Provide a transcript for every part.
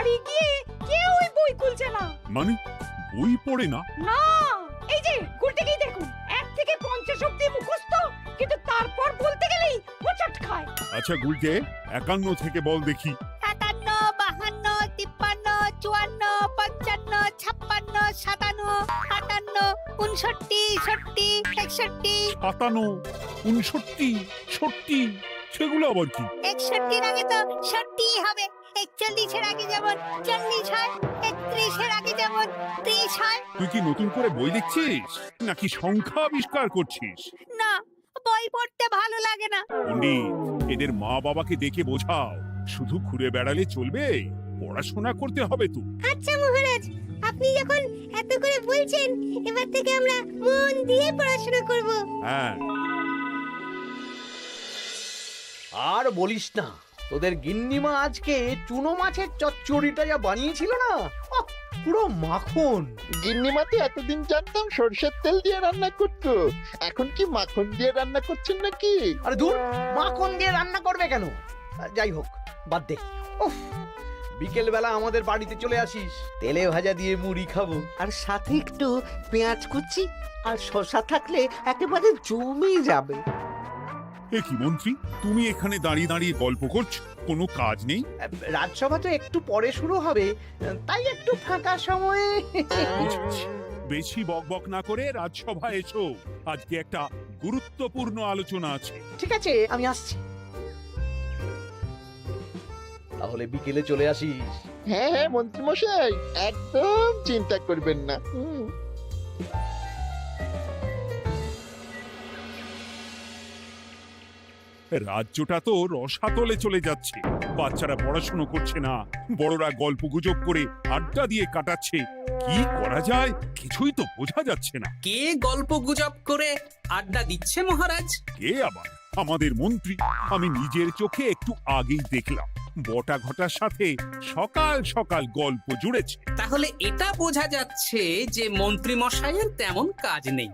বাড়ি গিয়ে কেউই বই খুলছে না। মানে বই পড়ে না? না, এই যে গুলটেকেই দেখুন, 1 থেকে 50 অব্দি মুখস্থ, কিন্তু তারপর বলতে গেলেই হোঁচট খায়। আচ্ছা গুলটে, 51 থেকে বল দেখি। 51, 52, 53, 54, 55, 56, 57, 58, 59, 60, 61। 57, 59, 60, সেগুলো আবার কি? 61 আগে তো 60 হবে, 41 এর আগে যেমন 40 হয়, 31 এর আগে যেমন 30 হয়। তুই কি নতুন করে বই দেখছিস নাকি সংখ্যা আবিষ্কার করছিস? না, বই পড়তে ভালো লাগে না। পণ্ডিত, এদের মা বাবাকে দেখে বোঝাও, শুধু ঘুরে বেড়ালে চলবে, পড়াশোনা করতে হবে তো। আচ্ছা মহারাজ, আপনি যখন এত করে বলছেন, এবার থেকে আমরা মন দিয়ে পড়াশোনা করব। হ্যাঁ, আর বলিস না, তোদের গিন্নিমা আজকে চুনো মাছের চচ্চড়িটা যা বানিয়েছিল না, আহ, পুরো মাখন। গিন্নিমাতে এতদিন জানতাম সরষের তেল দিয়ে রান্না করতো, এখন কি মাখন দিয়ে রান্না করছেন নাকি? আরে দূর, মাখন দিয়ে রান্না করবে কেন? যাই হোক, বাদ দে। উফ, বিকেল বেলা আমাদের বাড়িতে চলে আসিস, তেলে ভাজা দিয়ে মুড়ি খাবো। আর সাথে একটু পেঁয়াজ কুচি আর শসা থাকলে একেবারে জমে যাবে। এ কি মন্ত্রী, তুমি এখানে দাঁড়িয়ে দাঁড়িয়ে গল্প করছো, কোনো কাজ নেই? রাজসভা তো একটু পরে শুরু হবে, তাই একটু ফাঁকা সময়ে। বুঝেছি। বেশি বকবক না করে রাজসভায় এসো, আজকে একটা গুরুত্বপূর্ণ আলোচনা আছে। ঠিক আছে, আমি আসছি। তাহলে বিকেলে চলে আসিস। হ্যাঁ হ্যাঁ মন্ত্রী মশাই, একদম চিন্তা করবেন না। রাজ্যটা তো রসাতলে চলে যাচ্ছে, বাচ্চারা পড়াশুনো করছে না, বড়রা গল্প গুজব করে আড্ডা দিয়ে কাটাচ্ছে। কি করা যায় কিছুই তো বোঝা যাচ্ছে না। কে গল্প গুজব করে আড্ডা দিচ্ছে মহারাজ? কে আবার? আমাদের মন্ত্রী। আমি নিজের চোখে একটু আগেই দেখলাম, বটা ঘটার সাথে সকাল সকাল গল্প জুড়েছে। তাহলে এটা বোঝা যাচ্ছে যে মন্ত্রী মশাইয়ের তেমন কাজ নেই,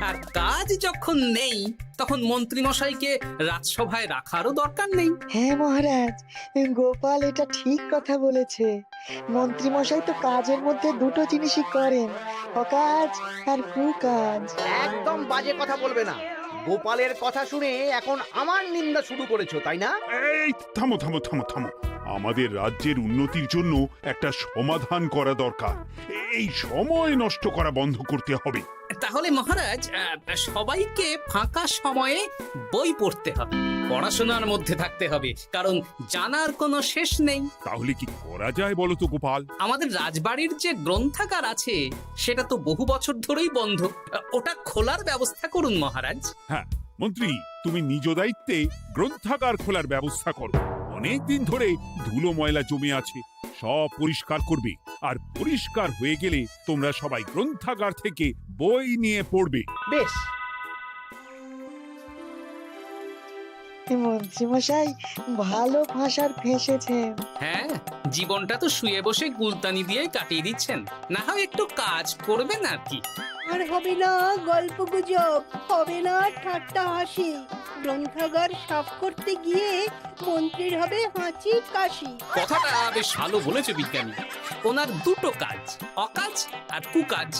আর কাজ যখন নেই তখন মন্ত্রী মশাইকে রাজসভায় রাখারও দরকার নেই। হ্যাঁ মহারাজ, গোপাল এটা ঠিক কথা বলেছে। মন্ত্রী মশাই তো কাজের মধ্যে দুটো জিনিসই করেন, অকাজ আর কুকাজ। একদম বাজে কথা বলবে না। গোপালের কথা শুনে এখন আমার নিন্দা শুরু করেছো, তাই না? এই থামো থামো থামো থামো, আমাদের রাজ্যের উন্নতির জন্য একটা সমাধান করা দরকার। এই সময় নষ্ট করা বন্ধ করতে হবে। তাহলে মহারাজ, সবাইকে ফাঁকা সময়ে বই পড়তে হবে, পড়াশোনার মধ্যে থাকতে হবে, কারণ জানার কোনো শেষ নেই। তাহলে কি করা যায় বলো তো গোপাল? আমাদের রাজবাড়ির যে গ্রন্থাগার আছে সেটা তো বহু বছর ধরেই বন্ধ, ওটা খোলার ব্যবস্থা করুন মহারাজ। হ্যাঁ মন্ত্রী, তুমি নিজ দায়িত্বে গ্রন্থাগার খোলার ব্যবস্থা করো। অনেক দিন ধরে ধুলো ময়লা জমে আছে, সব পরিষ্কার করবে, আর পরিষ্কার হয়ে গেলে তোমরা সবাই গ্রন্থাগার থেকে বই নিয়ে পড়বে। বেশ। মন্ত্রী মশাই ভালো ভাষার ফেঁসেছেন। হ্যাঁ, জীবনটা তো শুয়ে বসে গুলতানি দিয়ে কাটিয়ে দিচ্ছেন, না হয় একটু কাজ করবেন আর কি। আর হবে না গল্প গুজব, হবে না ঠাট্টা হাসি। গ্রন্থাগার সাফ করতে গিয়ে মন্ত্রীর হবে হাঁচি কাশি। কথাটা বেশ ভালো বলেছে বিজ্ঞানী। ওনার দুটো কাজ, অকাজ আর কুকাজ।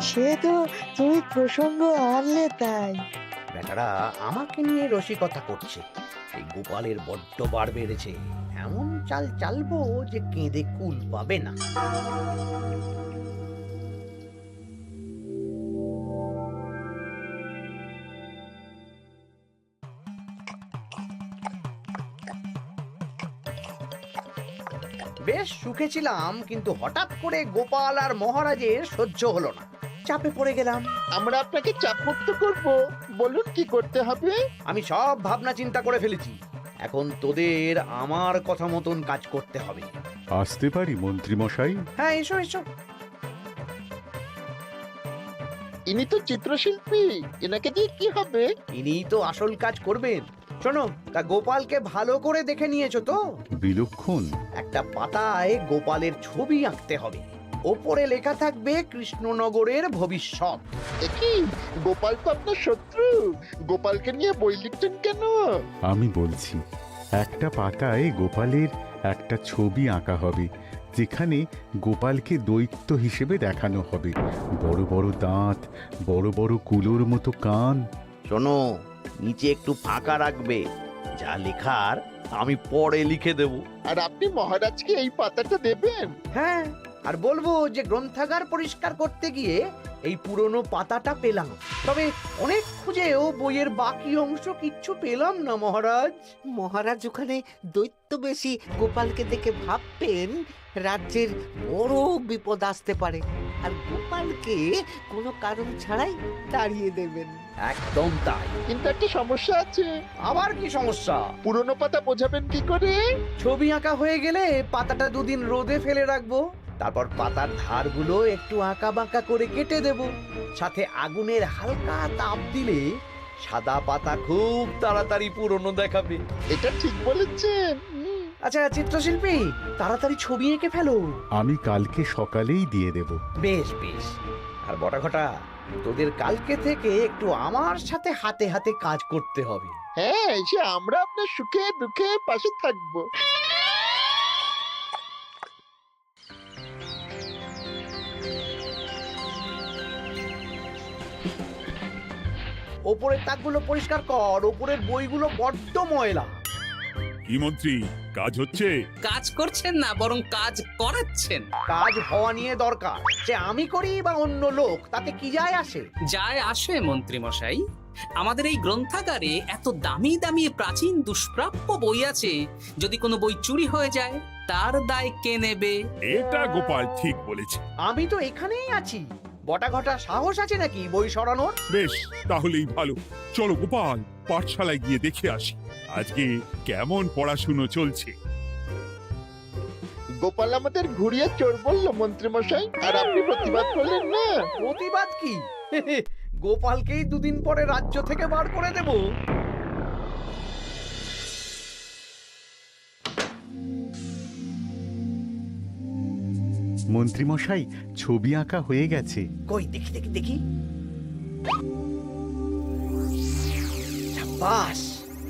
সে তো তুমি প্রসঙ্গ আনলে তাই। বেটারা আমাকে নিয়ে রসিকতা করছে। এই গোপালের বড্ড বার বেড়েছে, এমন চাল চালবো যে কেঁদে কুল পাবে না। বেশ সুখে ছিলাম, কিন্তু হঠাৎ করে গোপাল আর মহারাজের সহ্য হলো না, চাপে পড়ে গেলাম। আমরা আপনাকে চাপমুক্ত করব, বলুন কি করতে হবে? আমি সব ভাবনা চিন্তা করে ফেলেছি, এখন তোদের আমার কথা মতন কাজ করতে হবে। আসতে পারি মন্ত্রী মশাই? হ্যাঁ, এসো এসো। ইনি তো চিত্রশিল্পী, এনাকে দিয়ে কি হবে? ইনিই তো আসল কাজ করবেন। শোনো, তা গোপালকে ভালো করে দেখে নিয়েছো তো? বিলক্ষণ। একটা পাতায় গোপালের ছবি আঁকতে হবে, ওপরে লেখা থাকবে কৃষ্ণনগরের ভবিষ্যৎ। কি গোপাল তো আপনার শত্রু, গোপালকে নিয়ে বই লিখছেন কেন? আমি বলছি, একটা পাতায় গোপালের একটা ছবি আঁকা হবে, যেখানে গোপালকে দৈত্য হিসেবে দেখানো হবে। বড় বড় দাঁত, বড় বড় কুলোর মতো কান। শোনো, নিচে একটু ফাঁকা রাখবে, যা লেখার আমি পরে লিখে দেব। আর আপনি মহারাজকে এই পাতাটা দেবেন? হ্যাঁ, আর বলবো যে গ্রন্থাগার পরিষ্কার করতে গিয়ে এই পুরনো পাতাটা পেলাম, তবে অনেক খুঁজেও বইয়ের বাকি অংশ কিচ্ছু পেলাম না মহারাজ। মহারাজ ওখানে দৈত্য বেশি গোপালকে দেখে ভাববেন রাজ্যের বড় বিপদ আসতে পারে, আর গোপালকে কোনো কারণ ছাড়াই তাড়িয়ে দেবেন। একদম তাই। কিন্তু একটা সমস্যা আছে। আবার কি সমস্যা? পুরনো পাতা বোঝাবেন কি করে? ছবি আঁকা হয়ে গেলে পাতাটা দুদিন রোদে ফেলে রাখবো, তারপর পাতার ধারগুলো একটু আঁকা বাঁকা করে কেটে দেব, সাথে আগুনের হালকা তাপ দিলে সাদা পাতা খুব তাড়াতাড়ি পুরনো দেখাবে। এটা ঠিক বলেছেন। আচ্ছা চিত্রশিল্পী, তাড়াতাড়ি ছবি এঁকে ফেলো। আমি কালকে সকালেই দিয়ে দেব। বেশ বেশ। আর বটা ঘটা, তোদের কালকে থেকে একটু আমার সাথে হাতে হাতে কাজ করতে হবে। হ্যাঁ, এসে আমরা আপনার সুখে দুঃখে পাশে থাকবো। ওপরের তাকগুলো পরিষ্কার কর, ওপরের বইগুলো বড্ড ময়লা। কি মন্ত্রী, কাজ হচ্ছে? কাজ করছেন না, বরং কাজ করাচ্ছেন। কাজ হওয়া নিয়ে দরকার, সে আমি করি বা অন্য লোক, তাতে কি যায় আসে? যায় আসে মন্ত্রী মশাই। আমাদের এই গ্রন্থাগারে এত দামি দামি প্রাচীন দুষ্প্রাপ্য বই আছে, যদি কোনো বই চুরি হয়ে যায় তার দায় কে নেবে? এটা গোপাল ঠিক বলেছে। আমি তো এখানেই আছি, বটা ঘটা সাহস আছে নাকি বই সরানোর? বেশ, তাহলেই ভালো। চলো গোপাল, পাঠশালায় গিয়ে দেখে আসি আজকে কেমন পড়াশুনো চলছে। গোপাল আমাদের ঘুরিয়ে চোর বললো মন্ত্রী মশাই, আর আপনি প্রতিবাদ করলেন না। প্রতিবাদ কি? গোপালকেই দুদিন পরে রাজ্য থেকে বার করে দেব। মন্ত্রীমশাই, ছবি আঁকা হয়ে গেছে। কই দেখি দেখি দেখি। সাব্বাস,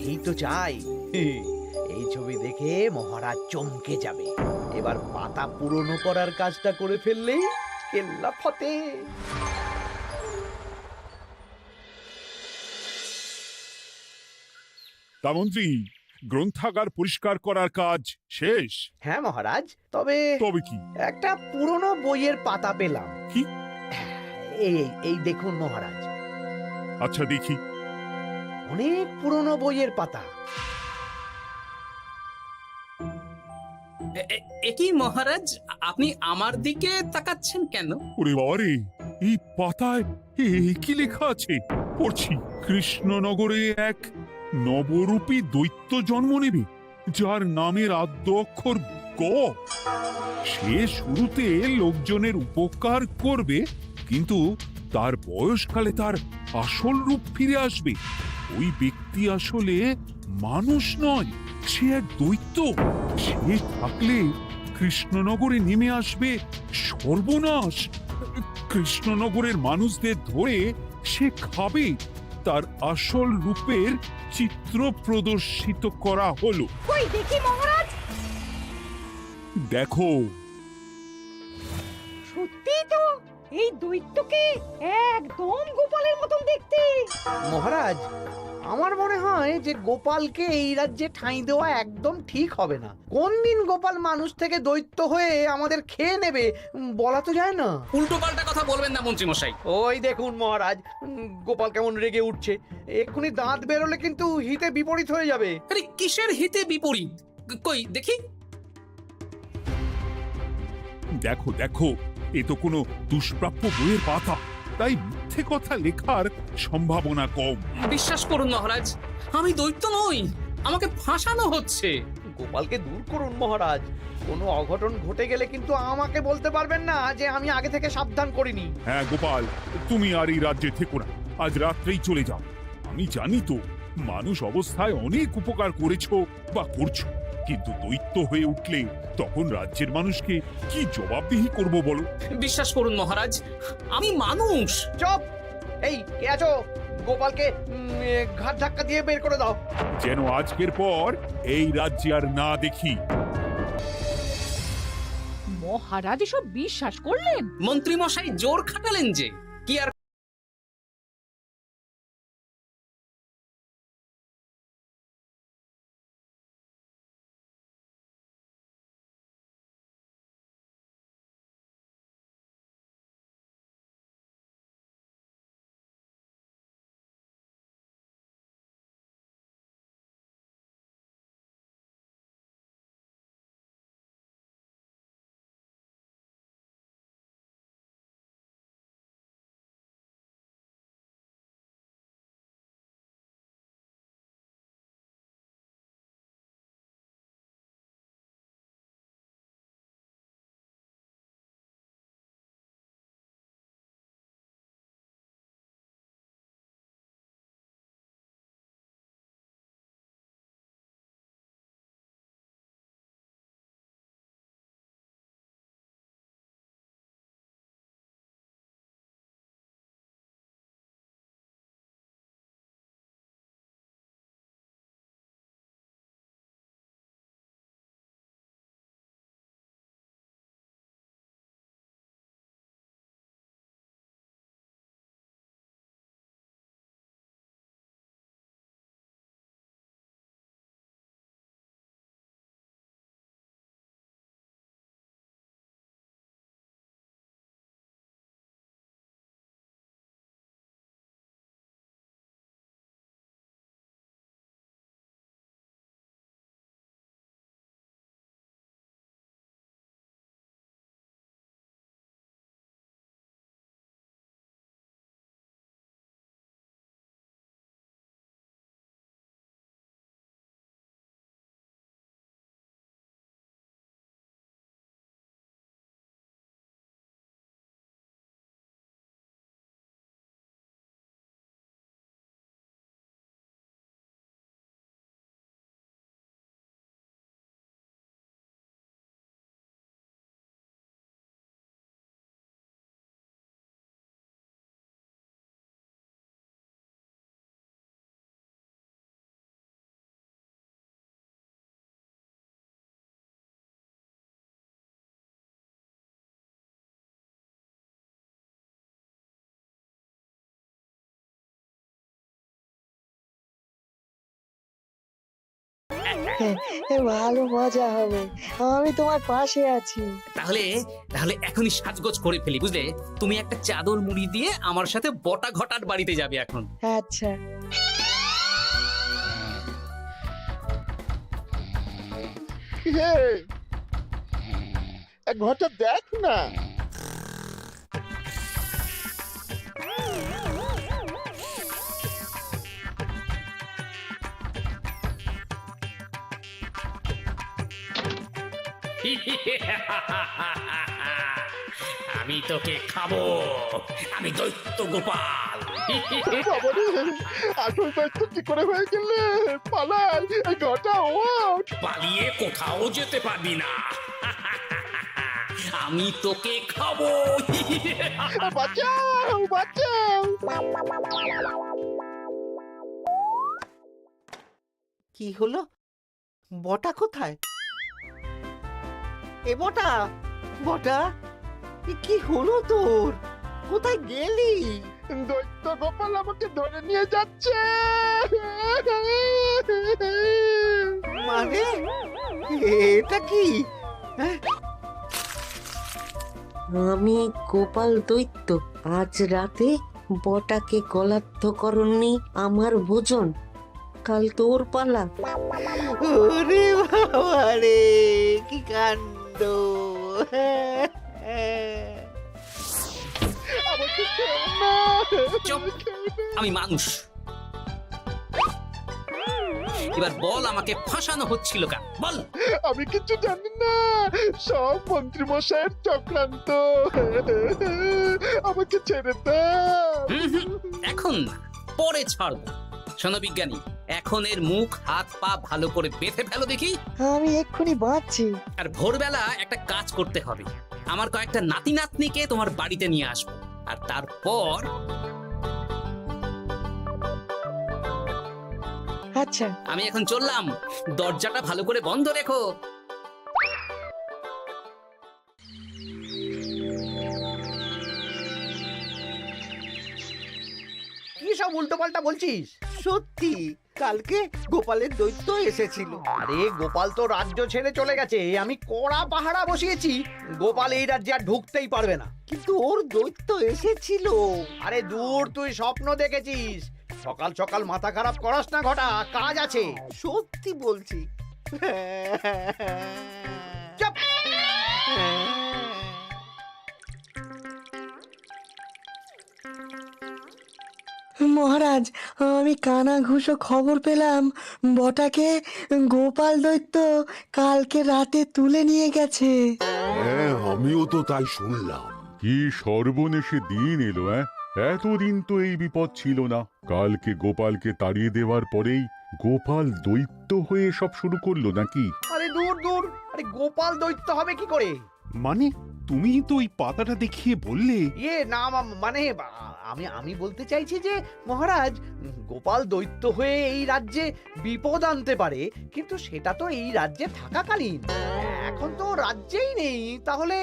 এই তো চাই। এই ছবি দেখে মহারাজ চমকে যাবে। এবার পাতা পুরনো করার কাজটা করে ফেললেই কেল্লা ফতে। তা মন্ত্রী, গ্রন্থাগার পরিষ্কার করার কাজ শেষ? হ্যাঁ মহারাজ, তবে তবে কি? একটা পুরনো বইয়ের পাতা পেলাম। কি? এই এই দেখুন মহারাজ, আচ্ছা দেখি। অনেক পুরনো বইয়ের পাতা। একই মহারাজ, আপনি আমার দিকে তাকাচ্ছেন কেন? ওরে বাবারে, এই পাতায় কি লেখা আছে? পড়ছি, কৃষ্ণনগরে এক নবরূপী দৈত্য জন্ম নেবে, যার নামের আদ্য অক্ষর গ। সে শুরুতে লোকজনের উপকার করবে, কিন্তু তার বয়সকালে তার আসল রূপ ফিরে আসবে। ওই ব্যক্তি আসলে মানুষ নয়, সে এক দৈত্য। সে থাকলে কৃষ্ণনগরে নেমে আসবে সর্বনাশ। কৃষ্ণনগরের মানুষদের ধরে সে খাবে। তার আসল রূপের চিত্র প্রদর্শিত করা হলো। কই দেখি মহারাজ। দেখো, সত্যি তো, এই দৈত্যকে একদম গোপালের মতন দেখতে। মহারাজ, আমার মনে হয় যে গোপালকে এই রাজ্যে ঠাঁই দেওয়া একদম ঠিক হবে না। কোন দিন গোপাল মানুষ থেকে দৈত্য হয়ে আমাদের খেয়ে নেবে বলা তো যায় না। উল্টো পাল্টা কথা বলবেন না মন্ত্রী মশাই। ওই দেখুন মহারাজ, গোপাল কেমন রেগে উঠছে। এক্ষুনি দাঁত বেরোলে কিন্তু হিতে বিপরীত হয়ে যাবে। আরে কিসের হিতে বিপরীত? কই দেখি। দেখো দেখো, এ তো কোনো দুষ্প্রাপ্য বইয়ের পাতা, তাই মিথ্যে কথা লেখার সম্ভাবনা কম। বিশ্বাস করুন মহারাজ, আমি দৈত্য নই, আমাকে ফাঁসানো হচ্ছে। গোপালকে দূর করুন মহারাজ। কোনো অঘটন ঘটে গেলে কিন্তু আমাকে বলতে পারবেন না যে আমি আগে থেকে সাবধান করিনি। হ্যাঁ গোপাল, তুমি আর এই রাজ্যে থেকো না, আজ রাত্রেই চলে যাও। আমি জানি তো মানুষ অবস্থায় অনেক উপকার করেছো বা করছো, কিন্তু দৈত্য হয়ে উঠলে তখন রাজ্যের মানুষকে কি জবাবদিহি করব বলো? বিশ্বাস করুন মহারাজ, আমি মানুষ। চুপ! এই কে আছো? গোপালকে ঘাট ধাক্কা দিয়ে বের করে দাও। যেন আজকের পর এই রাজ্যে আর না দেখি। মহারাজ এসব বিশ্বাস করলেন? মন্ত্রী মশাই জোর খাটালেন যে, কি আর ভালো মজা হবে, আমি তোমার পাশে আছি। তাহলে তাহলে এখনই সাজগোজ করে ফেলি, বুঝলে? তুমি একটা চাদর মুড়ি দিয়ে আমার সাথে বটা ঘটার বাড়িতে যাবে এখন। আচ্ছা। হে, এক ঘটা দেখ না। আমি তোকে খাবো, আমি দৈত্য গোপাল। বাবারে, আসল দায়িত্ব কি করে হয়ে গেলে? পালাই, এই ঘটা ওঠ। পালিয়ে কোথাও যেতে পারবি না, আমি তোকে খাবো। বাঁচাও, বাঁচাও। কি হলো? বটা কোথায়? এ বটা, বটা, এ কি হলো তোর? কোথায় গেলি? দৈত্য গোপাল আমাকে ধরে নিয়ে যাচ্ছে। মানে এটা কি? আমি গোপাল দৈত্য, আজ রাতে বটাকে গলার্ধকরণী আমার ভোজন, কাল তোর পালা। ওরে বাবা রে, কি কাণ্ড! আমাকে খেও না। চুপ, আমি মানুষ। এবার বল, আমাকে ফাঁসানো হচ্ছিল কেন? বল। আমি কিছু জানি না, সব মন্ত্রী মশাইয়ের চক্রান্ত। আমাকে ছেড়ে দাও। এখন না, পরে ছাড়বো। শোনো বিজ্ঞানী, এখন এর মুখ হাত পা ভালো করে বেঁধে ফেলো দেখি। আমি এক্ষুনি বাঁচছি। আর ভোরবেলা একটা কাজ করতে হবে, আমার কয়েকটা নাতি নাতনিকে তোমার বাড়িতে নিয়ে আসবো, আর তারপর আচ্ছা। আমি এখন চললাম, দরজাটা ভালো করে বন্ধ রেখো। কি সব উল্টো পাল্টা বলছিস? সত্যি কালকে গোপালের দৈত্য এসেছিল। আরে গোপাল তো রাজ্য ছেড়ে চলে গেছে, আমি কড়া পাহারা বসিয়েছি। গোপাল এই রাজ্যে আর ঢুকতেই পারবে না। কিন্তু ওর দৈত্য এসেছিল। আরে দূর, তুই স্বপ্ন দেখেছিস। সকাল সকাল মাথা খারাপ করাস না ঘটা, কাজ আছে। সত্যি বলছি। চুপ! মহারাজ, আমি কানা ঘুষো খবর পেলাম বটাকে গোপাল দৈত্য কালকে রাতে তুলে নিয়ে গেছে। হ্যাঁ, আমিও তো তাই শুনলাম। কি সর্বনেশে দিন এলো! এতদিন তো এই বিপদ ছিল না। কালকে গোপালকে তাড়িয়ে দেওয়ার পরেই গোপাল দৈত্য হয়ে সব শুরু করলো নাকি? আরে দূর দূর, আরে গোপাল দৈত্য হবে কি করে? মানে তুমি তো ওই পাতাটা দেখিয়ে বললে। না মানে আমি বলতে চাইছি যে মহারাজ, গোপাল দৈত্য হয়ে এই রাজ্যে বিপদ আনতে পারে, কিন্তু সেটা তো এই রাজ্যে থাকাকালীন। এখন তো রাজ্যেই নেই, তাহলে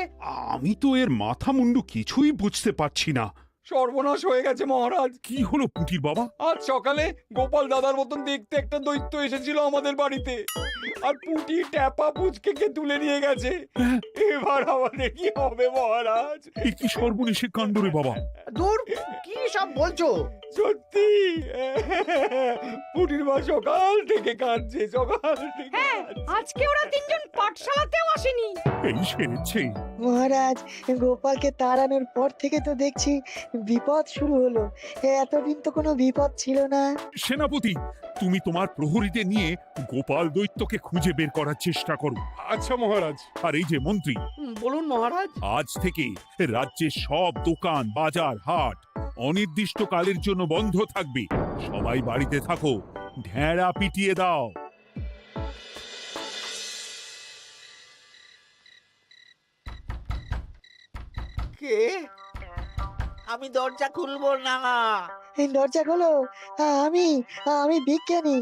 আমি তো এর মাথা মুন্ডু কিছুই বুঝতে পারছি না। সর্বনাশ হয়ে গেছে মহারাজ। কি হলো পুটির বাবা? আজ সকালে গোপাল দাদার মতন দেখতে একটা দৈত্য এসেছিল আমাদের বাড়িতে, আর পুটি ট্যাপা পুচকে তুলে নিয়ে গেছে। এবার আমাদের কি হবে মহারাজ? এ কি সর্বনেশে কাণ্ড রে বাবা! দূর, কি সব বলছো? সত্যি পুটির মা সকাল থেকে কাঁদছে, সকাল থেকে। আজকে ওরা তিনজন পাঠশালাতেও আসেনি। এই সেরেছে। মহারাজ, গোপালকে তাড়ানোর পর থেকে তো দেখছি বিপদ শুরু হলো। এতদিন তো কোনো বিপদ ছিল না। সেনাপতি, তুমি তোমার প্রহরীদের নিয়ে গোপাল দৈত্যকে খুঁজে বের করার চেষ্টা করো। আচ্ছা মহারাজ। আর এই যে মন্ত্রী, বলুন মহারাজ। আজ থেকে রাজ্যের সব দোকান, বাজার, হাট অনির্দিষ্টকালের জন্য বন্ধ থাকবে। সবাই বাড়িতে থাকো, ঢেঁড়া পিটিয়ে দাও। কে? আমি দরজা খুলবো না। এই দরজা খোলো, আমি আমি বিজ্ঞানী।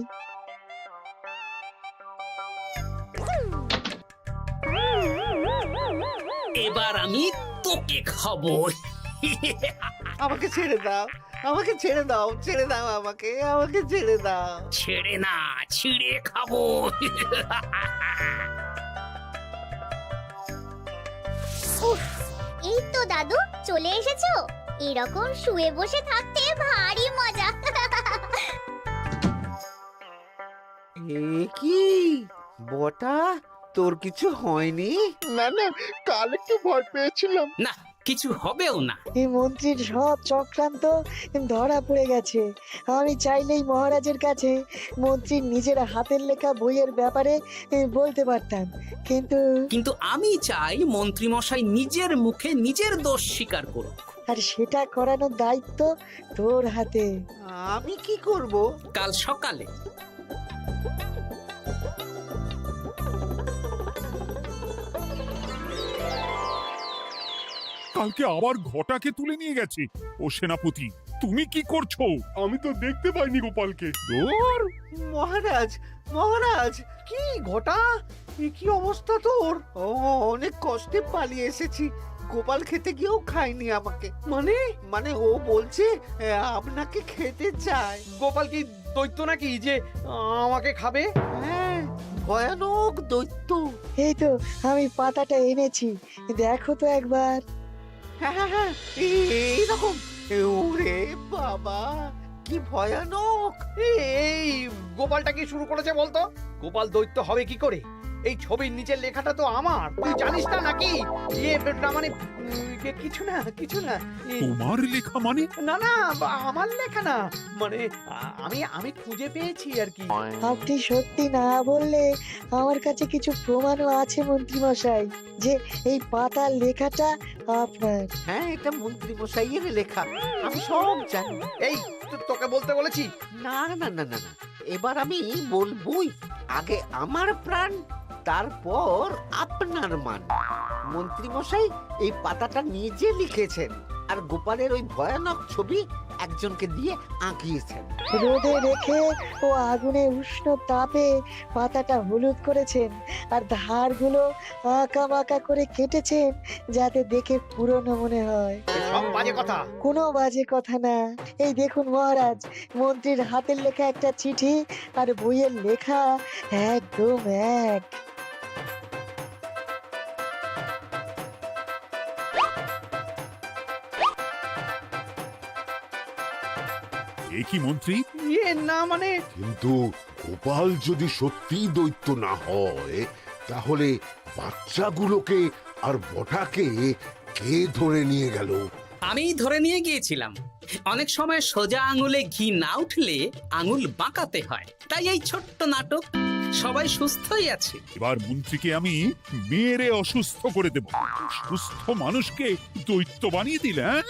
এবার আমি তোকে খাবো। আমাকে ছেড়ে দাও, আমাকে ছেড়ে দাও, ছেড়ে দাও, আমাকে আমাকে ছেড়ে দাও। ছেড়ে না, ছিঁড়ে খাবো। এই তো দাদু চলে এসেছো। এরকম শুয়ে বসে থাকতে ভারী মজা। এ কি বটা, তোর কিছু হয়নি? না না, কাল একটু ভয় পেয়েছিলাম। না, কিছু হবেও না। এই মন্ত্রীর সব চক্রান্ত ধরা পড়ে গেছে। আমি চাইলেই মহারাজের কাছে মন্ত্রীর নিজের হাতের লেখা বইয়ের ব্যাপারে বলতে পারতাম, কিন্তু আমি চাই মন্ত্রী মশাই নিজের মুখে নিজের দোষ স্বীকার করুক। আর সেটা করানোর দায়িত্ব তোর হাতে। আমি কি করব? কাল সকালে কালকে আবার ঘটাকে তুলে নিয়ে গেছে। ও সেনাপতি, তুমি কি করছো? আমি তো দেখতে পাইনি গোপালকে। দূর! মহারাজ, মহারাজ, কি ঘটা, কি অবস্থা তোর? অনেক কষ্টে পালিয়ে এসেছি। গোপাল খেতে গিয়েও খায়নি আমাকে। মানে মানে ও বলছে আপনাকে খেতে চায়। গোপাল কি দৈত্য নাকি যে আমাকে খাবে? হ্যাঁ, ভয়ানক দৈত্য। এই তো আমি পাতাটা এনেছি, দেখো তো একবার। হ্যাঁ হ্যাঁ হ্যাঁ, এইরকম। ওরে বাবা, কি ভয়ানক! এই গোপালটা কি শুরু করেছে বলতো? গোপাল দৈত্য হবে কি করে? এই ছবির নিচের লেখাটা তো আমার, তুই জানিস না নাকি? না মানে কিছু না, কিছু না। তোমার লেখা মানে? না না, আমার লেখা না, মানে আমি খুঁজে পেয়েছি আর কি। আপনি সত্যি না বললে আমার কাছে কিছু প্রমাণও আছে মন্ত্রী মশাই, যে এই পাতার লেখাটা আপনার। হ্যাঁ, এটা মন্ত্রী মশাইয়ের লেখা, আমি সব জানি। এই তোকে বলতে বলেছি। না না না না না, এবার আমি বলবই। আগে আমার প্রাণ, তারপর আপনার মান। মন্ত্রী মশাই এই পাতাটা নিজে লিখেছেন, আর গোপালের ওই ভয়ানক ছবি একজনকে দিয়ে আঁকিয়েছেন। রোদে রেখে ও আগুনে উষ্ণ তাপে পাতাটা হলুদ করেছেন আর ধারগুলো আঁকা বাঁকা করে কেটেছেন যাতে দেখে পুরনো মনে হয়। সব বাজে কথা। কোনো বাজে কথা না। এই দেখুন মহারাজ, মন্ত্রীর হাতের লেখা একটা চিঠি আর বইয়ের লেখা একদম এক। এ কি মন্ত্রী? ইয়ে না মানে কিন্তু গোপাল যদি সত্যি দৈত্য না হয় তাহলে বাচ্চাগুলোকে আর বটাকে কে ধরে নিয়ে গেল? আমি ধরে নিয়ে গিয়েছিলাম। অনেক সময় সোজা আঙুলে ঘি না উঠলে আঙুল বাঁকাতে হয়, তাই এই ছোট্ট নাটক। সবাই সুস্থই আছে। এবার মন্ত্রীকে আমি মেরে অসুস্থ করে দেব। সুস্থ মানুষকে দৈত্য বানিয়ে দিলে, হ্যাঁ?